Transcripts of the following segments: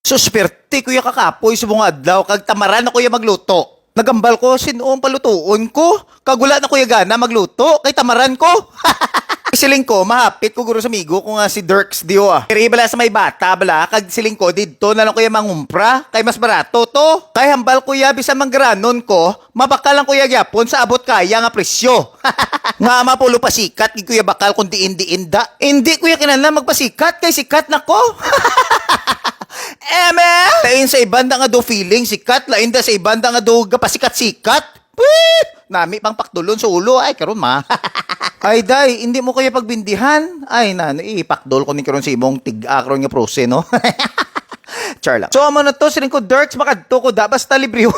Susperte kuya kakapoy sa mga adlaw kag tamaran na kuya magluto. Nagambal ko sinuong palutuon ko. Kagula na kuya gana magluto kay tamaran ko. Siling ko mahapit ko guro sa amigo ko nga si Dirks Dio ah. Pero bala sa may bata bala kag siling ko didto na lang kuya mangumpra kay mas barato to. Kay hambal kuya bisan manggaranon ko, mabakal lang kuya gyapon sa abot kaya nga presyo. Nga mapulo pasikat gid kuya bakal kun diin da. Hindi kuya kinahanglan magpasikat kay sikat na ko. Eme! Lain sa ibanda nga do feeling sikat, lain da sa ibanda nga do gapasikat-sikat. Nami pang pakdulon sa ulo ay karon ma. Ay day, hindi mo kaya pagbindihan. Ay nano, ipakdol ko ni karon sa imong tig-akron nga prose no. Char lang. So amo na to siling ko Dirks makadto ko da basta librehon.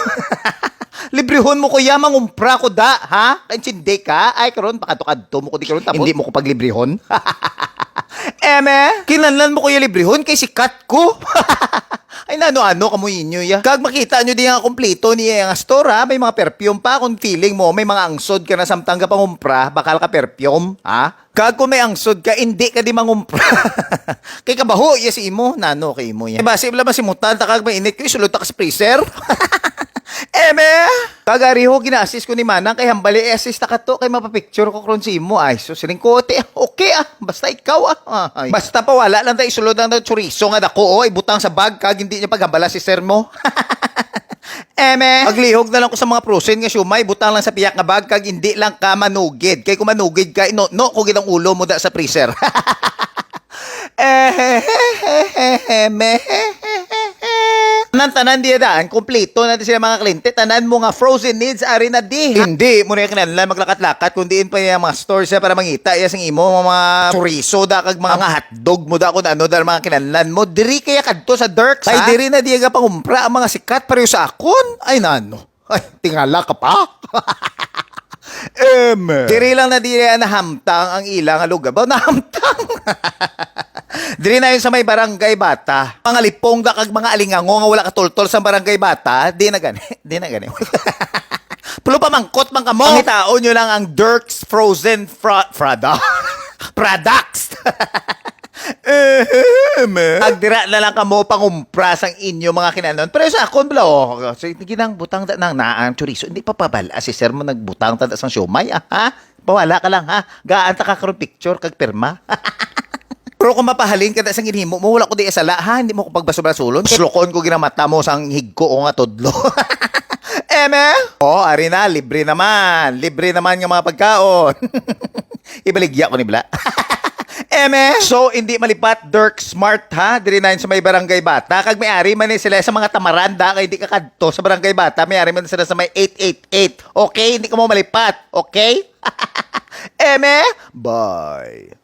Librehon mo kuya mangumpra ko da, ha? Kaintsindi ka? Ay karon pakadto mo ko di karon tapos hindi mo ko paglibrehon. Eme, kinanlan mo kuya librehon kay sikat ko. Ay nano-ano kamo inyo ya. Kag makita nyo di nga kompleto niya nga store ha, may mga perfume pa kung feeling mo may mga angsod ka na samtang ka pangumpra, bakal ka perfume, ha? Kag kung may angsod ka, hindi ka di mangumpra. Kay kabaho, yes imo, nano kay imo ya. Base bala masimutan ta kag mainit ko isulod ta ka sa freezer. Eme, kagariho gina-assist ko ni Manang kay hambali assist ka to kay mapapicture ko kron si imo ay so siling ko okay ah basta ikaw ah ay. Basta pa wala lang ta isulod ang chorizo nga dako oy butang sa bag kag hindi niya paghambala si sir mo. Eme, paglihog na lang ko sa mga prosen nga siumay butang lang sa piyak nga bag kag hindi lang ka manugid kay kung manugid ka no ko gid ang ulo mo da sa freezer. Tanan diya daan, kompleto natin sila mga kliyente. Tanan mo nga frozen needs ari na di. Hindi mo na kinahanglan maglakat-lakat kundi pa yung mga stores para mangita iya sing imo mga chorizo da kag mga hotdog mo da kun ano da mga kinahanglan mo. Diri kaya kadto sa Dirks ha. Ay diri na diya ga pangumpra ang mga sikat pareho sa akon. Ay nano. Ay tingala ka pa. Diri lang na diri na hamtang ang ilang lugabaw na hamtang. Diri na yun sa may barangay bata. Mga lipong da kag mga alingango nga wala katultol sa barangay bata, di na gani. Di na gani. Pulo pa mangkot man kamo. Pangitaon nyo lang ang Dirks Frozen Products. Agdira na lang kamo pangumpra sang inyo mga kinanon. Pero sa akon bala oh, so ginang butang da nang naang chorizo. Hindi pa pabala si sir mo nagbutang ta sang siomay ha. Pawala ka lang ha. Gaan ta ka karon picture kag pirma. Pero kung mapahalin ka sa ginhimo mo, wala ko di isala, ha? Hindi mo ko pagbaso-basulon. Slokon ko ginamata mo sang higko o nga todlo. Eme? Oh, ari na, libre naman. Libre naman yung mga pagkaon. Ibaligya ko ni Bla. Eme? So, hindi malipat, Dirks Smart, ha? Diri na yun sa may barangay bata. Kag may-ari man sila sa mga tamaranda, kay di kakadto sa barangay bata. May-ari man sila sa may 888. Okay? Hindi ka mo malipat. Okay? Eme? Bye.